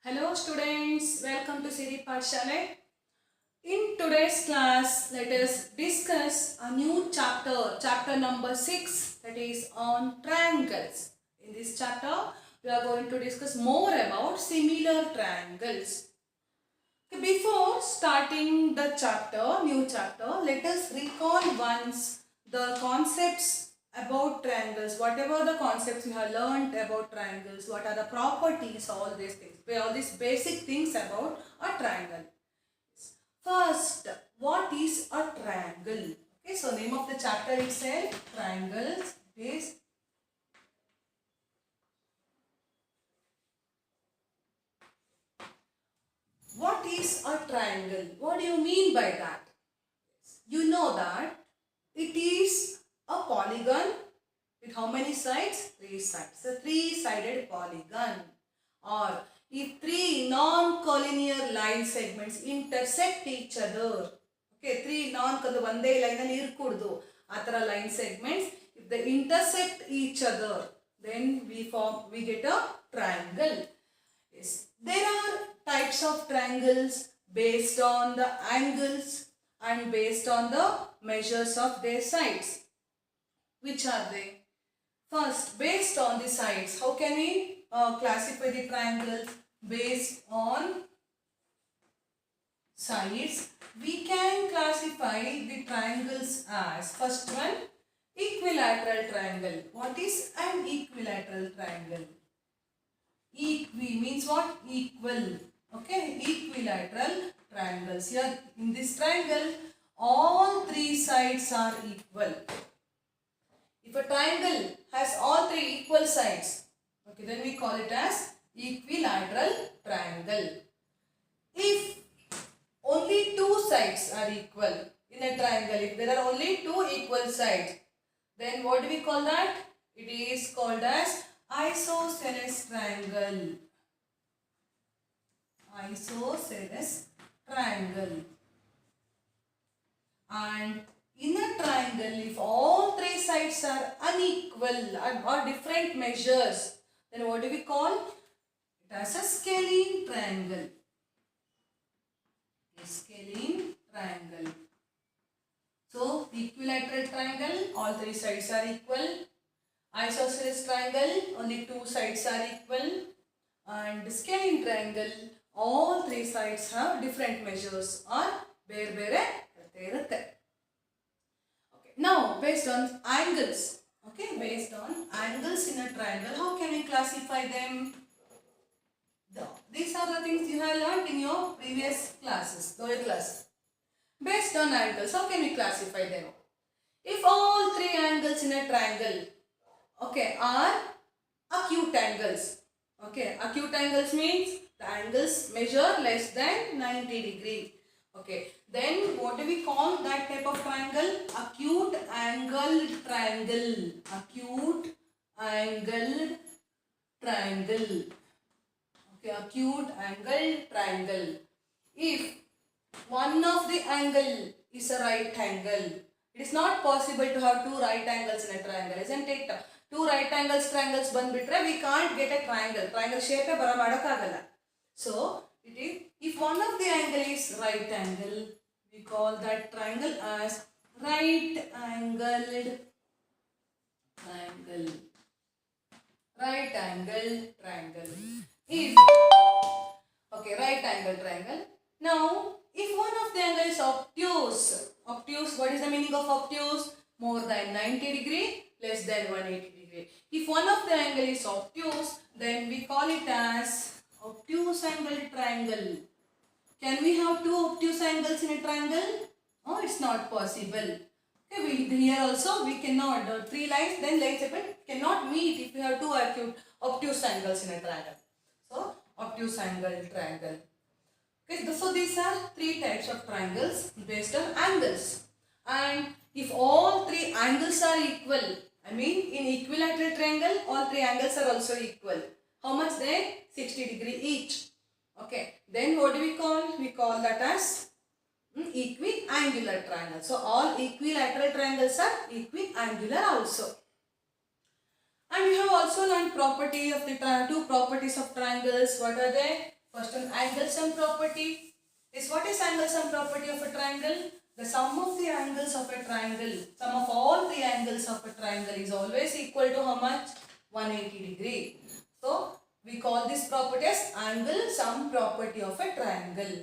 Hello students, welcome to Siri Parshale. In today's class, let us discuss a new chapter number 6, that is on triangles. In this chapter, we are going to discuss more about similar triangles. Before starting the new chapter, let us recall once the concepts about triangles, whatever the concepts you have learned about triangles, what are the properties, all these things, all these basic things about a triangle. First, what is a triangle? Okay, so name of the chapter itself, triangles, is what is a triangle? What do you mean by that? You know that it is a polygon with how many sides? 3 sides. A three-sided polygon. Or if three non-collinear line segments intersect each other. Okay, three one day line ಅಲ್ಲಿ ಇರಕೂಡದು ಆ ತರ line segments, if they intersect each other, then we get a triangle. Yes, there are types of triangles based on the angles and based on the measures of their sides. Which are they? First, based on the sides, how can we classify the triangles? Based on sides, we can classify the triangles as, first one, equilateral triangle. What is an equilateral triangle? Equi means what? Equal. Okay, equilateral triangles. Here in this triangle, all three sides are equal. If a triangle has all three equal sides, okay, then we call it as equilateral triangle. If only two sides are equal in a triangle, if there are only two equal sides, then what do we call that? It is called as isosceles triangle. Isosceles triangle. And in a triangle, if all three sides are unequal or different measures, then what do we call? It as a scalene triangle. A scalene triangle. So, equilateral triangle, all three sides are equal. Isosceles triangle, only two sides are equal. And scalene triangle, all three sides have different measures or ಬೇರೆ ಇರುತ್ತೆ. Now, based on angles, okay, based on angles in a triangle, how can we classify them? These are the things you have learned in your previous classes, lower class. Based on angles, how can we classify them? If all three angles in a triangle, okay, are acute angles. Okay, acute angles means the angles measure less than 90 degrees. Okay, then what do we call that type of triangle? Acute angled triangle. Acute angled triangle. Okay, acute angled triangle. If one of the angle is a right angle, it is not possible to have two right angles in a triangle, isn't it? Two right angles triangles ಬಂದ್ಬಿಟ್ರೆ we can't get a triangle. Triangle shape ಬರಮಾಡಕ್ಕಾಗಲ್ಲ. So, it is, if one of the angle is right angle, we call that triangle as right angled triangle. Right angle triangle. If, okay, right angle triangle. Now, if one of the angle is obtuse, what is the meaning of obtuse? More than 90 degree, less than 180 degree. If one of the angle is obtuse, then we call it as obtuse angle triangle. Can we have two obtuse angles in a triangle? Oh, it's not possible. Okay, here also we cannot. Three lines, then line segment cannot meet if we have two obtuse angles in a triangle. So, obtuse angle triangle. Okay, so these are three types of triangles based on angles. And if all three angles are equal, I mean in equilateral triangle, all three angles are also equal. How much they? 60 degree each. Okay, then what do we call? We call that as equiangular triangle. So, all equilateral triangles are equiangular also. And we have also learned property of the two properties of triangles. What are they? First one, angle sum property. What is angle sum property of a triangle? The sum of the angles of a triangle, sum of all the angles of a triangle is always equal to how much? 180 degree. So, we call this property as angle sum property of a triangle.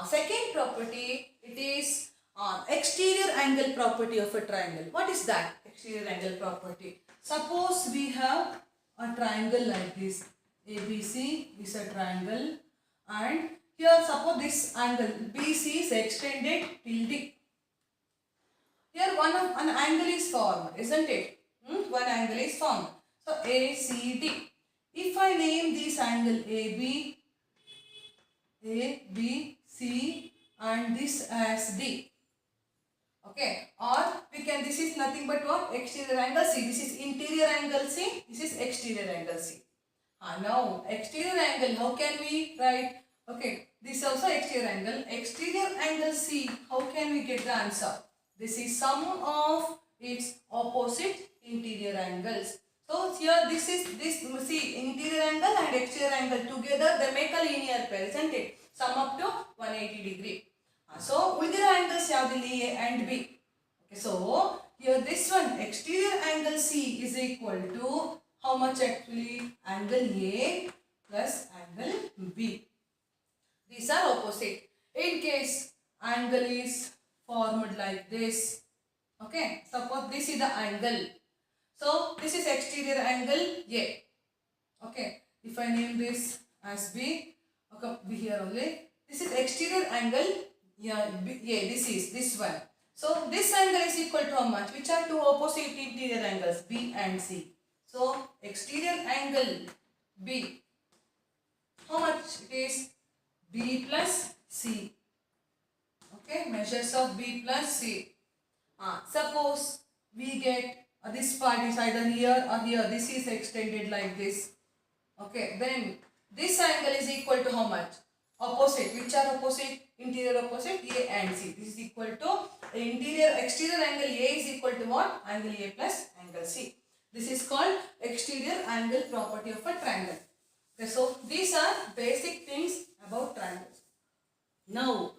Second property, it is exterior angle property of a triangle. What is that exterior angle property? Suppose we have a triangle like this. ABC is a triangle, and here suppose this angle BC is extended till D. Here an angle is formed, isn't it? One angle is formed. So ACD. If I name this angle AB, C and this as D. Okay, or we can, this is nothing but what? Exterior angle C. This is interior angle C. This is exterior angle C. Now, exterior angle, how can we write? Okay, this is also exterior angle. Exterior angle C, how can we get the answer? This is sum of its opposite interior angles. So, here this see, interior angle and exterior angle together, they make a linear pair, isn't it? Sum up to 180 degree. So, ಉಳಿದಿರೋ angles ಯಾವುದಿಲ್ಲಿ A and B. Okay, so here this one exterior angle C is equal to how much actually? Angle A plus angle B. These are opposite. In case angle is formed like this. Okay, suppose this is the angle. So this is exterior angle A. Okay, if I name this as B, okay, B here only. This is exterior angle. Yeah, this is this one. So this angle is equal to how much? Which are two opposite interior angles, B and C. So exterior angle B, how much it is? B plus C. Okay, measures of B plus C. Suppose we get this part is either here or here. This is extended like this. Okay, then this angle is equal to how much? Opposite. Which are opposite? Interior opposite A and C. This is equal to exterior angle A is equal to what? Angle A plus angle C. This is called exterior angle property of a triangle. Okay, so these are basic things about triangles. Now,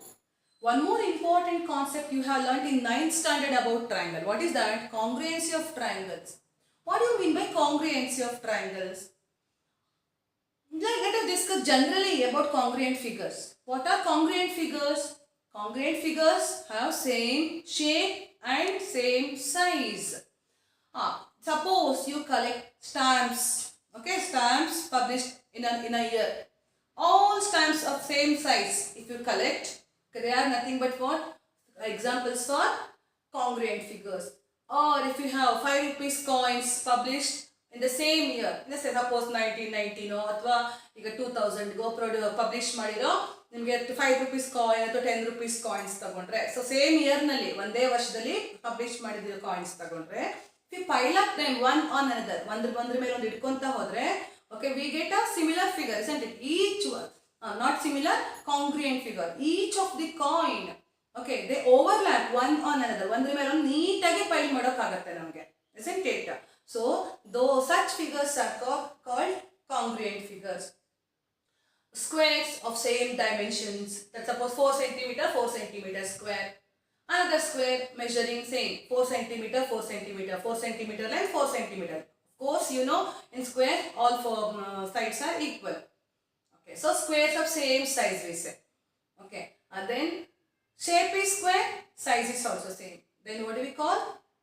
one more important concept you have learnt in 9th standard about triangle. What is that? Congruency of triangles. What do you mean by congruency of triangles? Let us discuss generally about congruent figures. What are congruent figures? Congruent figures have same shape and same size. Suppose you collect stamps. Okay, stamps published in a year. All stamps of same size. If you collect, they are nothing but what? Examples for congruent figures. Or if you have 5 rupees coins published in the same year, let's say suppose 1990 ಅಥವಾ ಈಗ 2000 ಗೋ publish ಮಾಡಿರೋ ನಿಮಗೆ 5 rupees coin ಅಥವಾ 10 rupees coins ತಗೊಂಡ್ರೆ, so same year ನಲ್ಲಿ ಒಂದೇ ವರ್ಷದಲ್ಲಿ publish ಮಾಡಿರೋ ಕಾಯಿನ್ಸ್ ತಗೊಂಡ್ರೆ, if you pile up them one on another, ಒಂದ್ರ ಮೇಲೆ ಒಂದು ಇಟ್ಕೊಂತ ಹೋದ್ರೆ, okay, we get a similar figure, isn't it? Each one, not similar, congruent figure. Each of the coin, okay, they overlap one on another. ಒಂದ್ರ ಮೇಲೆ ಒಂದು ನೀಟಾಗಿ ಪೈಲ್ ಮಾಡೋಕ್ಕಾಗತ್ತೆ ನಮಗೆ, isn't it? So, though such figures are called congruent figures. Squares of same dimensions, that suppose 4 cm, 4 cm square. Another square measuring same 4 cm, 4 cm, 4 cm length, 4 cm. Of course, you know, in square all 4 sides are equal. Okay, so squares of same size we say. Okay, and then shape is square, size is also same. Then what do we call?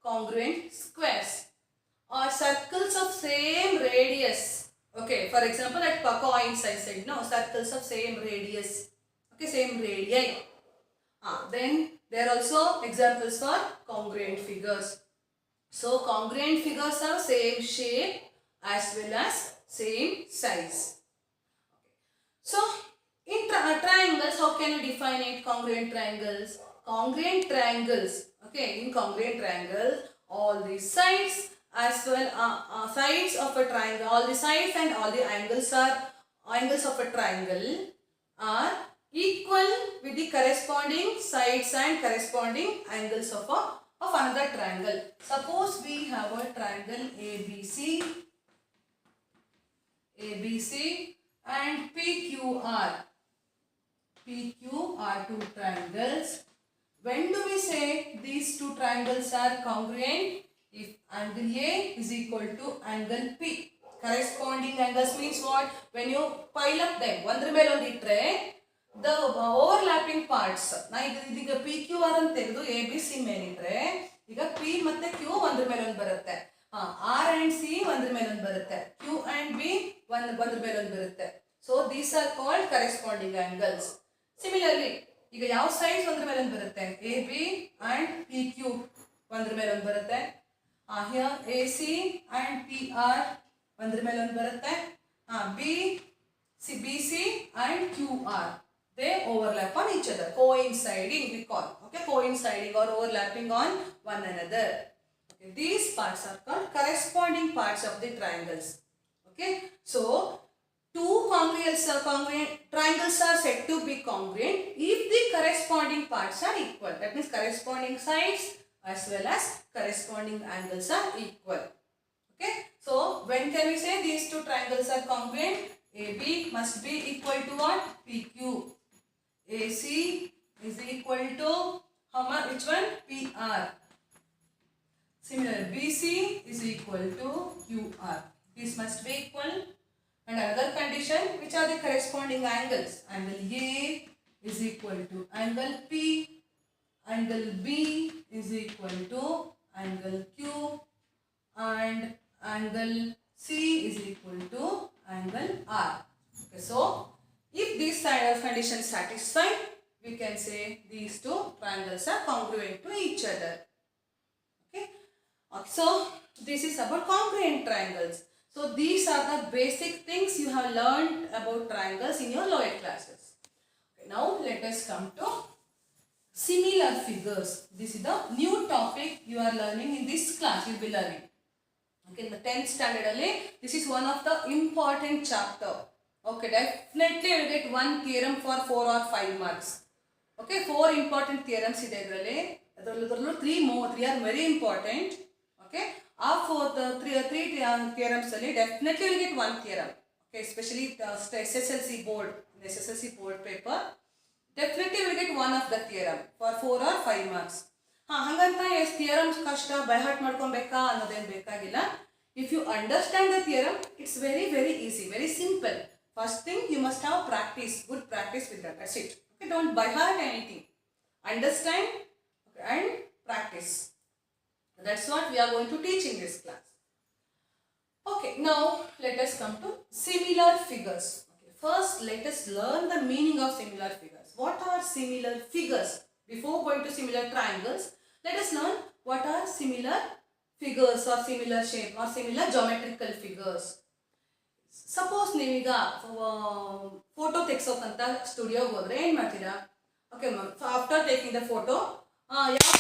Congruent squares. Or circles of same radius. Okay, for example, like coins I said, no, circles of same radius. Okay, same radii. Then there are also examples for congruent figures. So congruent figures have same shape as well as same size. Okay. So in triangles, how can we define it? Congruent triangles. Congruent triangles. Okay, in congruent triangles, all the sides as well sides of a triangle, all the sides and all the angles of a triangle are equal with the corresponding sides and corresponding angles of another triangle. Suppose we have a triangle ABC and PQR. PQ are two triangles. When do we say these two triangles are congruent? If angle A is equal to angle P. Corresponding angles means what? When you pile up them, ಒಂದ್ರ ಮೇಲೆ ಒಂದು ಇಟ್ಟರೆ the overlapping parts. ನಾ ಇದೀಗ PQR ಅಂತ ತೆಗೆದು ABC ಮೇಲೆ ಇಟ್ಟರೆ ಈಗ P ಮತ್ತೆ Q ಒಂದ್ರ ಮೇಲೆ ಒಂದು ಬರುತ್ತೆ. R and C ಒಂದ್ರ ಮೇಲೆ ಒಂದು ಬರುತ್ತೆ. Q and B ಒಂದ್ರ ಮೇಲೆ ಒಂದು ಬರುತ್ತೆ. So these are called corresponding angles. Similarly, ಈಗ ಯಾವ ಸೈಡ್ಸ್ ಒಂದ್ರ ಮೇಲೆ ಒಂದು ಬರುತ್ತೆ? AB and PQ ಒಂದ್ರ ಮೇಲೆ ಒಂದು ಬರುತ್ತೆ. Here AC and PR ಒಂದ್ರ ಮೇಲೆ ಒಂದು ಬರುತ್ತೆ. BC and QR they overlap on each other, coinciding we call, okay, coinciding or overlapping on one another. Okay, these parts are called corresponding parts of the triangles. Okay, so two congruent triangles are said to be congruent if the corresponding parts are equal. That means corresponding sides as well as corresponding angles are equal. Okay, so when can we say these two triangles are congruent? AB must be equal to what? PQ. AC is equal to how much? Which one? PR. Similar, BC is equal to QR. This must be equal. And another condition, which are the corresponding angles? Angle A is equal to angle P. Angle B is equal to angle Q. And angle C is equal to angle R. Okay, so if these kind of conditions satisfied, we can say these two triangles are congruent to each other. Okay, so this is about congruent triangles. So these are the basic things you have learned about triangles in your lower classes. Okay, now let us come to similar figures. This is the new topic you are learning in this class. You will be learning. Okay, in the 10th standard only, this is one of the important chapter. Okay, definitely you will get one theorem for 4 or 5 marks. Okay, 4 important theorems ide idralli. Adrallu 3 are very important. Okay, three theorems only definitely you will get one theorem. Okay, especially SSLC board paper, definitely you will get one of the theorem for 4 or 5 marks. ಹಂಗಂತ ಎಷ್ಟು theorems ಕಷ್ಟ by heart ಮಾಡ್ಕೊಬೇಕಾ ಅನ್ನೋದೇನು ಬೇಕಾಗಿಲ್ಲ. If you understand the theorem, it's very very easy, very simple. First thing you must have practice, good practice with that. That's it. Okay, don't by heart anything, understand and practice. That's what we are going to teach in this class. Okay, now let us come to similar figures. Okay, first let us learn the meaning of similar figures. What are similar figures? Before going to similar triangles, let us learn what are similar figures or similar shape or similar geometrical figures. Suppose ನೀವೀಗ photo ತೆಗ್ಸೋಕಂತ ಸ್ಟುಡಿಯೋಗೆ ಹೋದ್ರೆ ಏನು ಮಾಡ್ತೀರಾ? Okay, after taking the photo ಯಾವ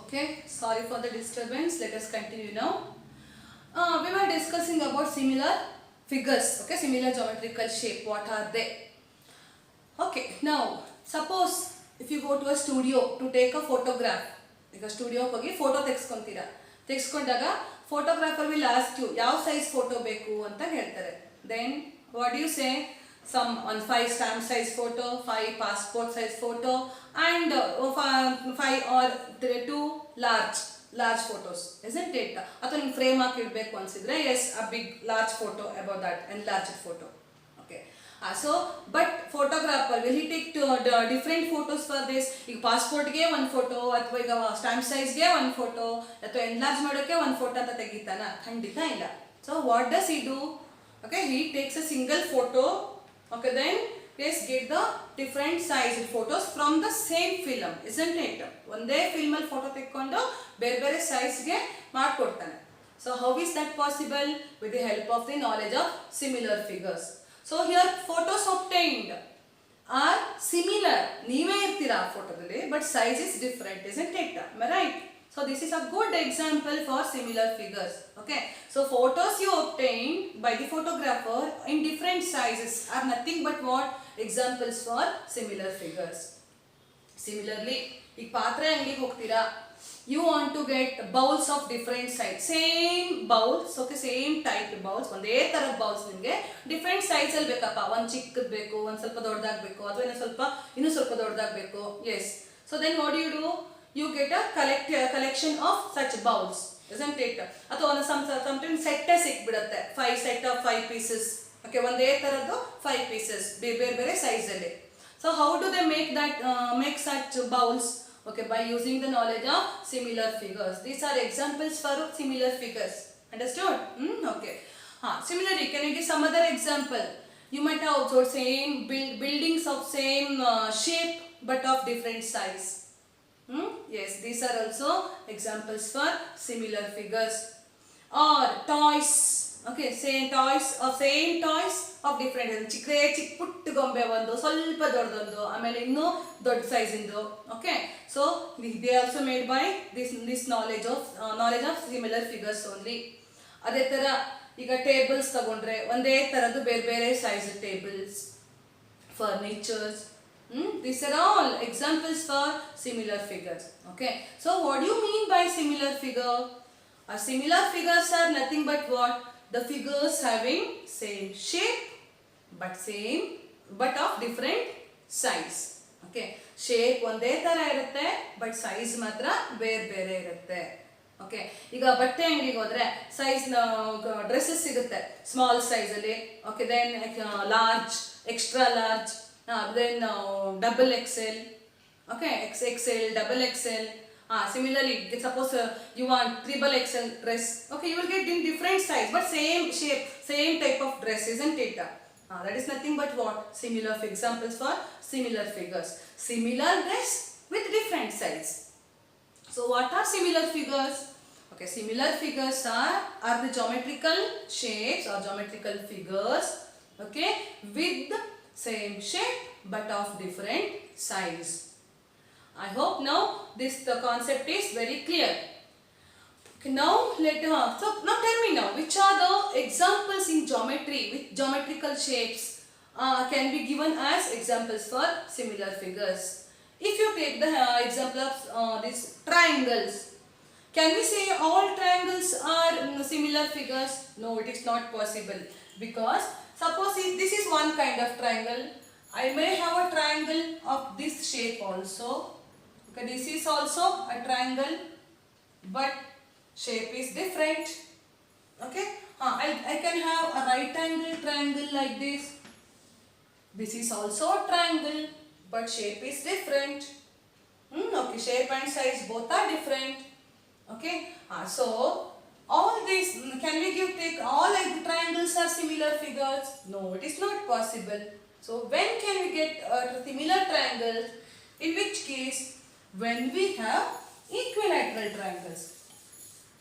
Okay, sorry for the disturbance. Let us continue now. We were discussing about similar figures. Okay, similar geometrical shape. What are they? Okay, now suppose if you go to a studio to take a photograph. ಈಗ ಸ್ಟುಡಿಯೋಗೆ ಹೋಗಿ photo ತೆಗೆಸ್ಕೊಂತೀರಾ. ತೆಗೆಸ್ಕೊಂಡಾಗ photographer will ask you ಯಾವ size photo ಬೇಕು ಅಂತ ಹೇಳ್ತಾರೆ. Then what you say, some on 5 stamp size photo, 5 passport size photo, and 5 or 2 large photos, isn't it? ಅಥವಾ ನೀವು ಫ್ರೇಮ್ ಹಾಕಿ ಇಡಬೇಕು ಅನ್ಸಿದ್ರೆ yes, a big large photo about that, enlarged photo. Okay. So but photographer will he take different photos for this? ಈಗ passport ಗೆ ಒಂದು photo ಅಥವಾ ಈಗ stamp size ಗೆ ಒಂದು ಫೋಟೋ ಅಥವಾ ಎನ್ಲಾರ್ಜ್ ಮಾಡೋಕೆ ಒಂದು ಫೋಟೋ ಅಂತ ತೆಗಿತಾನ? ಖಂಡಿತ ಇಲ್ಲ. So what does he do? Okay, he takes a single photo. Okay, then yes, get the different size photos from the same film, isn't it? ಒಂದೇ film ಅಲ್ಲಿ ಫೋಟೋ ತೆಕ್ಕೊಂಡು ಬೇರೆ ಬೇರೆ ಸೈಜ್ ಗೆ ಮಾಡ್ಕೊಡ್ತಾನೆ. So how is that possible? With the help of the knowledge of similar figures. So here photos obtained are similar. ನೀವೇ ಇರ್ತೀರಾ ಫೋಟೋದಲ್ಲಿ, but size is different, isn't it? Am I right? So this is a good example for similar figures. Okay. So photos you obtained by the photographer in different sizes are nothing but what? Examples for similar figures. Similarly, ಈಗ ಪಾತ್ರೆ ಅಂಗಡಿಗೆ ಹೋಗ್ತೀರಾ, you want to get bowls of different size, same bowls, okay, same type bowls, ಒಂದೇ ತರದ bowls ನಿಮಗೆ different size ಅಲ್ಲಿ ಬೇಕಪ್ಪ, ಒಂದು ಚಿಕ್ಕದು ಬೇಕು, ಒಂದು ಸ್ವಲ್ಪ ದೊಡ್ಡದಾಗಬೇಕು, ಅಥವಾ ಇನ್ನೂ ಸ್ವಲ್ಪ ದೊಡ್ಡದಾಗಬೇಕು. Yes. So then what do? You get a collection of such bowls, isn't it? ಅಥವಾ sometimes set ಸಿಕ್ಬಿಡುತ್ತೆ, 5 set of 5 pieces. Okay, ಒಂದೇ ತರದ್ದು 5 pieces ಬೇರೆ ಬೇರೆ ಸೈಜ್ ಅಲ್ಲಿ. So how do they make such bowls? Okay, by using the knowledge of similar figures. These are examples for similar figures. Understood? Okay. Similarly, can you give some other example? You might have also same buildings of same shape but of different size. Yes, these are also examples for similar figures. Or toys. Okay, same toys of different. ಚಿಕ್ಕ ಪುಟ್ಟ ಗೊಂಬೆ ಒಂದು, ಸ್ವಲ್ಪ ದೊಡ್ಡದೊಂದು, ಆಮೇಲೆ ಇನ್ನೂ ದೊಡ್ಡ size ಇಂದು. Okay, so they also made by this knowledge of similar figures only. ಅದೇ ತರ ಈಗ ಟೇಬಲ್ಸ್ ತಗೊಂಡ್ರೆ ಒಂದೇ ತರದ್ದು ಬೇರೆ ಬೇರೆ size tables, furnitures. These are all examples for similar figures. Okay, so what do you mean by similar figure? Similar figures are nothing but what? The figures having same shape but of different size. Okay, shape ಒಂದೇ ತರ ಇರುತ್ತೆ, but size ಮಾತ್ರ ಬೇರೆ ಬೇರೆ ಇರುತ್ತೆ. Okay, ಈಗ ಬಟ್ಟೆ ಅಂಗಡಿಗೆ ಹೋದ್ರೆ ಸೈಜ್ ಡ್ರೆಸ್ಸಸ್ ಸಿಗುತ್ತೆ ಸ್ಮಾಲ್ ಸೈಜ್ ಅಲ್ಲಿ. Okay, then large, extra large, then double XL. Okay, XXL, double XL. Similarly, suppose you want triple XL dress. Okay, you will get in different size but same shape, same type of dress, isn't it? That is nothing but what? Similar examples for similar figures. Similar dress with different size. So what are similar figures? Okay, similar figures are the geometrical shapes or geometrical figures, okay, with same shape but of different size. I hope now the concept is very clear. Okay, now now tell me now, which are the examples in geometry with geometrical shapes can be given as examples for similar figures? If you take the example of these triangles, can we say all triangles are similar figures? No, it is not possible, because suppose this is one kind of triangle, I may have a triangle of this shape also. Okay, this is also a triangle but shape is different. Okay, I can have a right angle triangle like this. This is also a triangle but shape is different. Okay, shape and size both are different. Okay, so all these, can we take all like the triangles are similar figures? No, it is not possible. So when can we get similar triangles? In which case? When we have equilateral triangles.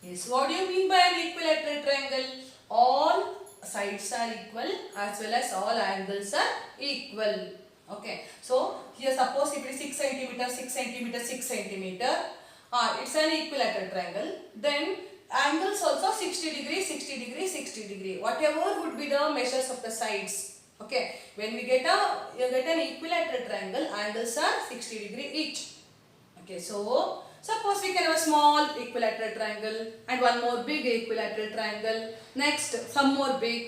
Yes, what do you mean by an equilateral triangle? All sides are equal as well as all angles are equal. Okay, so here suppose if it is 6 cm, 6 cm, 6 cm, it's an equilateral triangle. Then angles also 60 degree, 60 degree, 60 degree. Whatever would be the measures of the sides. Okay, when we get an equilateral triangle, angles are 60 degree each. Okay, so suppose we can have a small equilateral triangle and one more big equilateral triangle. Next, some more big.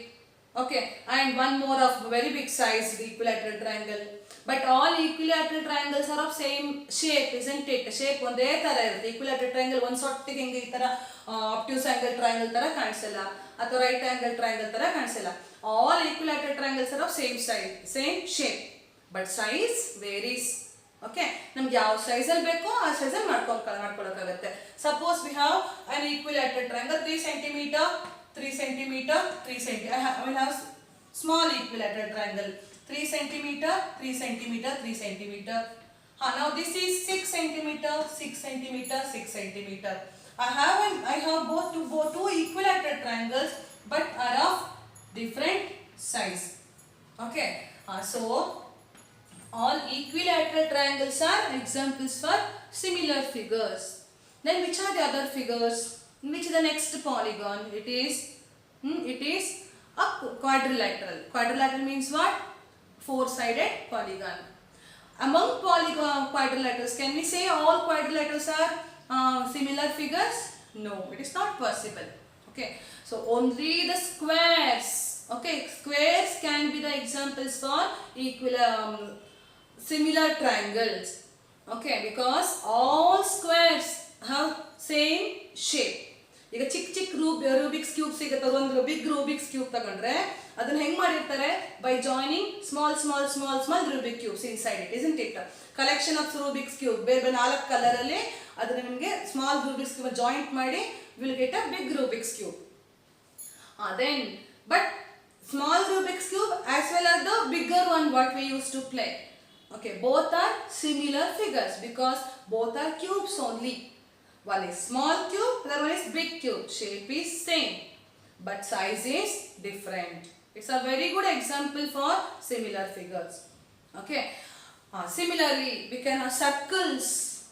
Okay, and one more of very big size, the equilateral triangle. But all equilateral triangles are of same shape, isn't it? Shape ಒಂದೇ ತರ ಇರುತ್ತೆ. Equilateral triangle ಒಂದು ಸೊಟ್ಟಿಗೆ ಹಿಂಗೆ ಈ ತರ obtuse angle triangle ತರ ಕಾಣಿಸಲ್ಲ ಅಥವಾ right angle triangle ತರ ಕಾಣಿಸಲ್ಲ. All equilateral triangles are of same size, same shape, but size varies. Okay, ನಮ್ಗೆ ಯಾವ ಸೈಜ್ ಅಲ್ಲಿ ಬೇಕೋ ಆ ಸೈಜ್ ಅಲ್ಲಿ ಮಾಡ್ಕೊಳ್ಳೋಕ್ಕಾಗುತ್ತೆ. Suppose we have an equilateral triangle 3 centimeter, 3 centimeter, 3 centimeter. I will have small equilateral triangle 3 centimeter, 3 centimeter, 3 centimeter. Now this is 6 centimeter, 6 centimeter, 6 centimeter. I have both two equilateral triangles, but are of different size. Okay, so all equilateral triangles are examples for similar figures. Then which are the other figures? Which is the next polygon? It is a quadrilateral. Quadrilateral means what? Four-sided polygon. Among quadrilaterals, can we say all quadrilaterals are similar figures? No, it is not possible. Okay, so only the squares. Okay, squares can be the examples for similar triangles. Okay, because all squares have same shape. ಈಗ ಚಿಕ್ಕ Rubik's cube ಸಿಗುತ್ತೆ. ಒಂದು big Rubik's cube ತಗೊಂಡ್ರೆ ಅದನ್ನ ಹೆಂಗ್ ಮಾಡಿರ್ತಾರೆ? By joining small Rubik cubes inside it, isn't it? Collection of Rubik's cube ಬೇರೆ 4 colour ಅಲ್ಲಿ ಅದನ್ನ ನಿಮಗೆ ಸ್ಮಾಲ್ ರೂಬಿಕ್ಸ್ ಕ್ಯೂಬ್ ಜಾಯಿಂಟ್ ಮಾಡಿ will get a big Rubik's cube. Then but small Rubik's cube as well as the bigger one what we used to play. Okay, both are similar figures because both are cubes only. One is small cube, other one is big cube. Shape is same, but size is different. It's a very good example for similar figures. Okay, similarly we can have circles.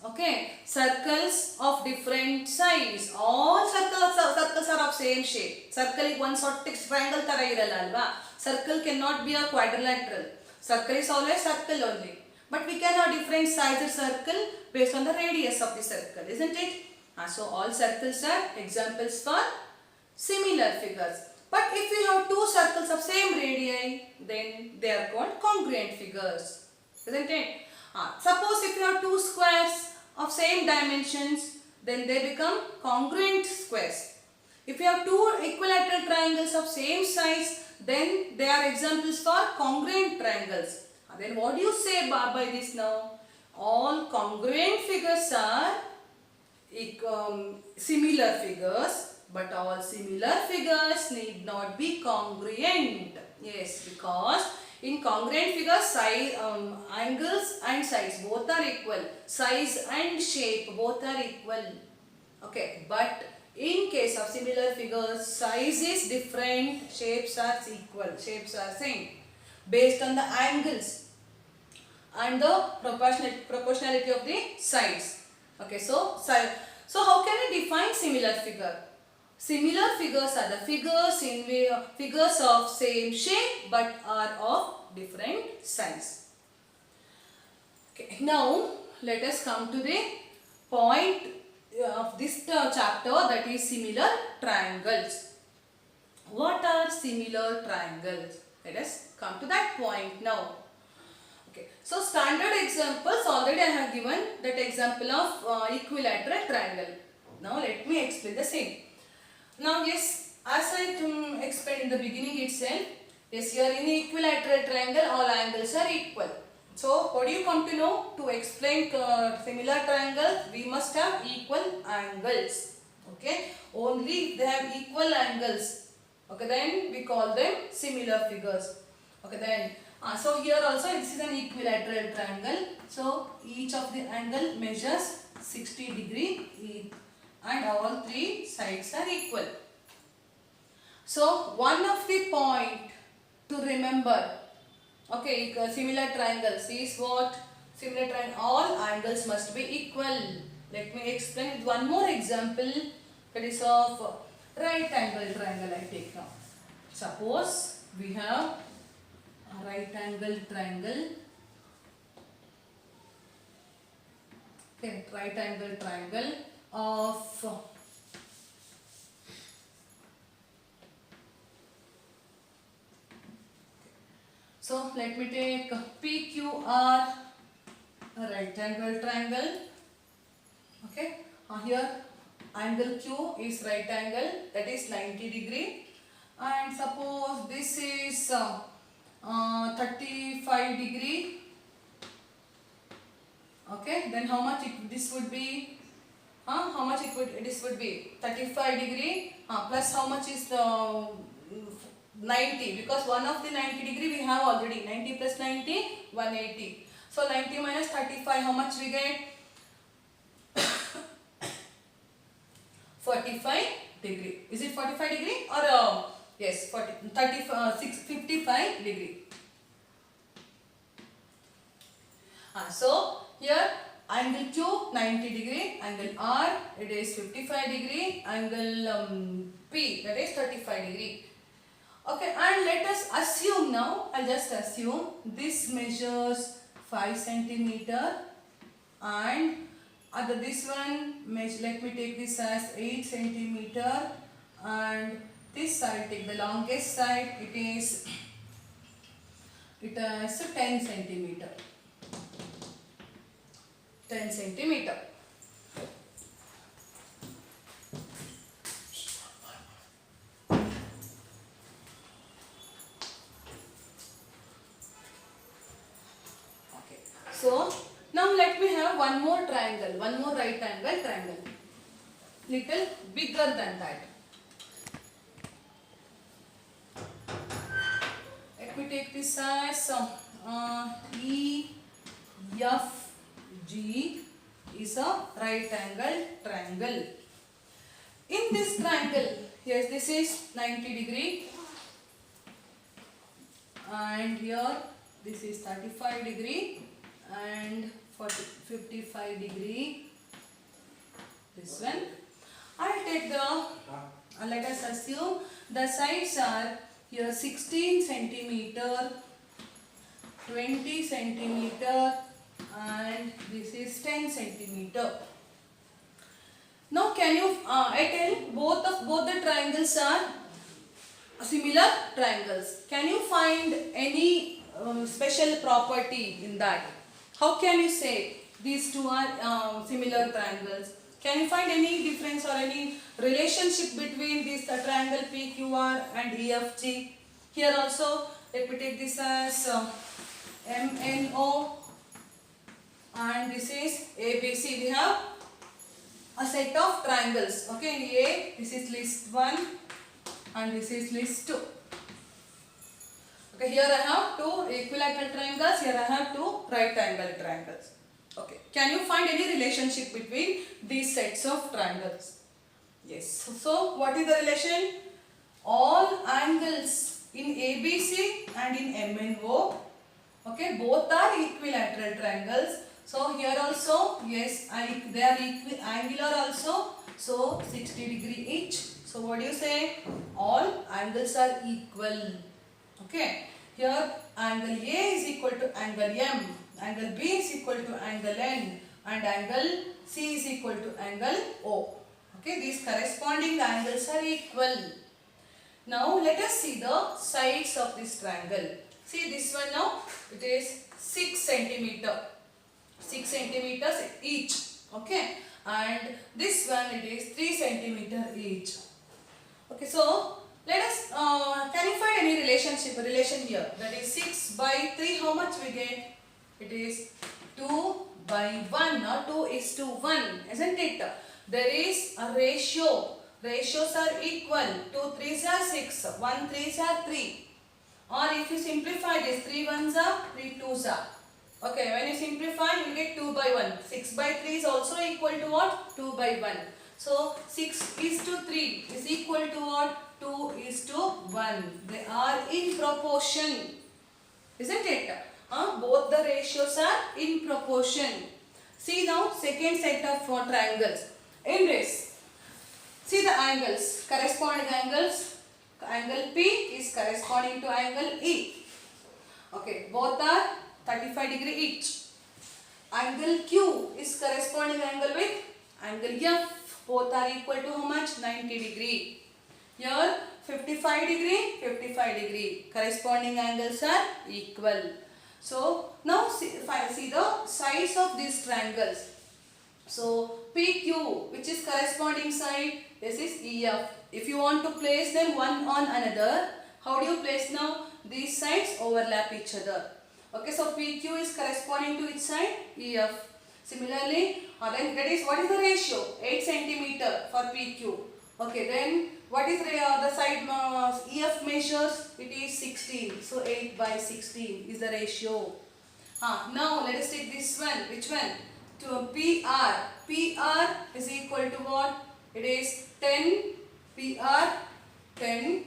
Okay, circles of different size. All circles are of same shape. Circle is one sort of triangle tara iralla alva. Circle cannot be a quadrilateral. Circle is always circle only. But we can have different sizes circle based on the radius of the circle, isn't it? So all circles are examples for similar figures. But if we have two circles of same radii, then they are called congruent figures, isn't it? Suppose if you have two squares of same dimensions, then they become congruent squares. If you have two equilateral triangles of same size, then they are examples for congruent triangles. Then what do you say by this now? All congruent figures are similar figures, but all similar figures need not be congruent. Yes, because in congruent figures, size, angles and size both are equal. Size and shape both are equal. Okay, but in case of similar figures, size is different, shapes are equal, shapes are same based on the angles and the proportionality of the sides. Okay, so how can we define similar figure? Similar figures are the figures of same shape but are of different size. Okay, now let us come to the point of this chapter, that is similar triangles. What are similar triangles? Let us come to that point now. Okay, so standard examples already I have given that example of equilateral triangle. Now let me explain the same. Now yes, as I explained in the beginning itself, yes, here in equilateral triangle all angles are equal. So what do you come to know? To explain similar triangles, we must have equal angles. Okay, only if they have equal angles, okay, then we call them similar figures. Okay, then so here also this is an equilateral triangle. So each of the angle measures 60 degree each, and all three sides are equal. So one of the point to remember, okay, similar triangles is what? Similar triangle, all angles must be equal. Let me explain with one more example, that is of right angle triangle I take now. Suppose we have a right angle triangle. Okay, right angle triangle of let me take PQR, a right angle triangle. Okay, here angle Q is right angle, that is 90 degree, and suppose this is 35 degree. Okay, then how much this would be? How much this would be? 35 degree plus how much is the 90, because one of the 90 degree we have already. 90 plus 90, 180. So 90 minus 35, how much we get? 45 degree. Is it 45 degree or yes, 55 degree. So here angle Q 90 degree, angle R it is 55 degree, angle P that is 35 degree. Okay, and let us assume now, I'll just assume this measures 5 centimeter and this one let me take this as 8 centimeter, and this side, take the longest side, it is 10 centimeter. 10 centimeter. Okay. So now let me have one more triangle, one more right angle triangle, little bigger than that. Let me take this as EFG is a right angle triangle. In this triangle, yes, this is 90 degree, and here this is 35 degree and 55 degree. This one. I'll take the, let us assume the sides are here 16 centimeter, 20 centimeter, and this is 10 centimeter. Now can you, I tell both the triangles are similar triangles. Can you find any special property in that? How can you say these two are similar triangles? Can you find any difference or any relationship between this triangle PQR and EFG? Here also, let me take this as MNO, and this is ABC. We have a set of triangles. Okay, in A, this is list 1 and this is list 2. Okay, here I have two equilateral triangles, here I have two right angle triangles. Okay, can you find any relationship between these sets of triangles? Yes. So, what is the relation? All angles in ABC and in MNO, okay, both are equilateral triangles. So, here also, yes, they are angular also. So, 60 degree each. So, what do you say? All angles are equal. Okay. Here, angle A is equal to angle M. Angle B is equal to angle N, and angle C is equal to angle O. Okay, these corresponding angles are equal. Now let us see the sides of this triangle. See this one now, it is 6 centimeter. 6 centimeters each. Okay, and this one it is 3 centimeter each. Okay, so let us, can you find any relation here? That is 6 by 3, how much we get? It is 2 by 1, or 2:1, isn't it? There is a ratio. Ratios are equal. 2 3s are 6, 1 3s are 3. Or if you simplify this, 3 1s are 3 2s are. Okay, when you simplify, you will get 2 by 1. 6 by 3 is also equal to what? 2 by 1. So, 6:3 is equal to what? 2:1. They are in proportion. Isn't it? Both the ratios are in proportion. See now, second set of triangles. In this, see the angles, corresponding angles. Angle P is corresponding to angle E. Okay, both are 35 degree each. Angle Q is corresponding angle with angle F. Both are equal to how much? 90 degree. Here 55 degree, 55 degree. Corresponding angles are equal. So now see the sides of these triangles. So PQ, which is corresponding side, this is EF. If you want to place them one on another, how do you place now? These sides overlap each other. Okay, so PQ is corresponding to which side? EF. Similarly, then that is what is the ratio? 8 centimeter for PQ. Okay, then what is the side EF measures? It is 16. So 8 by 16 is the ratio. Now let us take this one. Which one? To PR. PR is equal to what? It is 10. PR 10.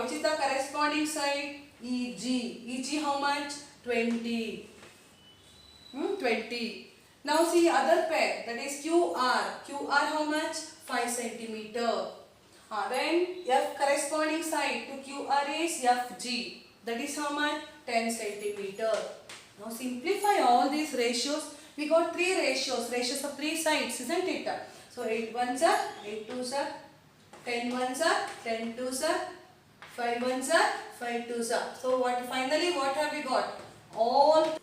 Which is the corresponding side? EG. EG how much? 20. 20. Now see other pair, that is QR. QR how much? 5 centimeter. Then F corresponding side to QR is FG. That is how much? 10 centimeter. Now simplify all these ratios. We got 3 ratios. Ratios of 3 sides, isn't it? So 8 ones are 8 twos are 10 ones are 10 twos are 5 ones are 5 twos are. So finally what have we got? All.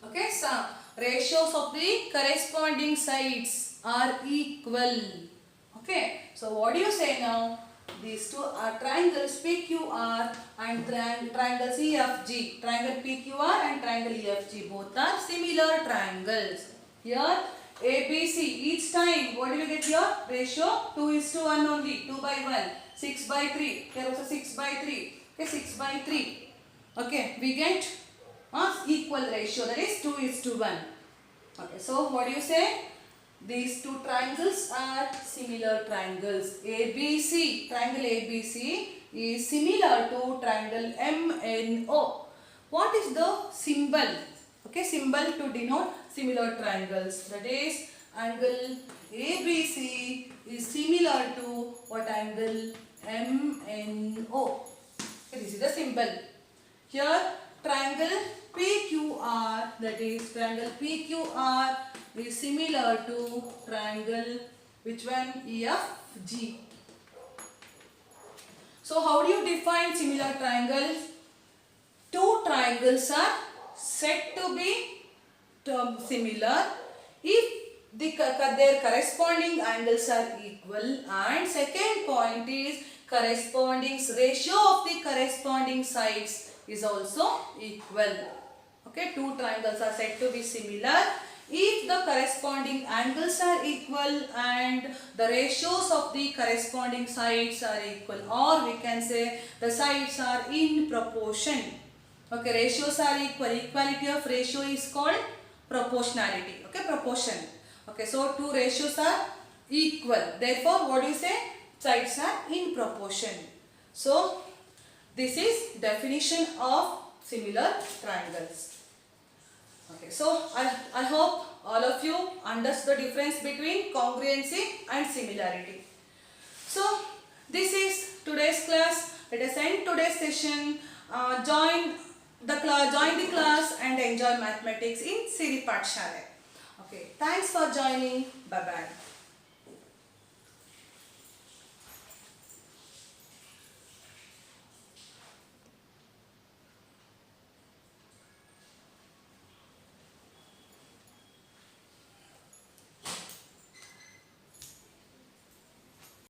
Okay, so ratios of the corresponding sides are equal. Okay, so what do you say now? These two are triangles PQR and triangles EFG. Triangle PQR and triangle EFG, both are similar triangles. Here ABC, each time what do you get here? Ratio 2:1 only, 2 by 1, 6 by 3. Here also 6 by 3. Okay, 6 by 3. Okay, we get equal ratio, that is 2:1. Okay, so what do you say? These two triangles are similar triangles. ABC, triangle ABC is similar to triangle MNO. What is the symbol? Okay, symbol to denote similar triangles. That is, angle ABC is similar to what angle MNO. Okay, this is the symbol. Here, triangle PQR, that is triangle PQR is similar to triangle, which one? EFG. So how do you define similar triangles? Two triangles are said to be similar if their corresponding angles are equal, and second point is corresponding ratio of the corresponding sides is also equal. Okay, two triangles are said to be similar if the corresponding angles are equal and the ratios of the corresponding sides are equal, or we can say the sides are in proportion. Okay, ratios are equal. Equality of ratio is called proportionality. Okay, proportion. Okay, so two ratios are equal. Therefore, what do you say? Sides are in proportion. So, this is definition of similar triangles. Okay, so I hope all of you understood the difference between congruency and similarity. So, this is today's class. Let us end today's session. Join the class and enjoy mathematics in Siri Pathshala. Okay, thanks for joining. Bye bye.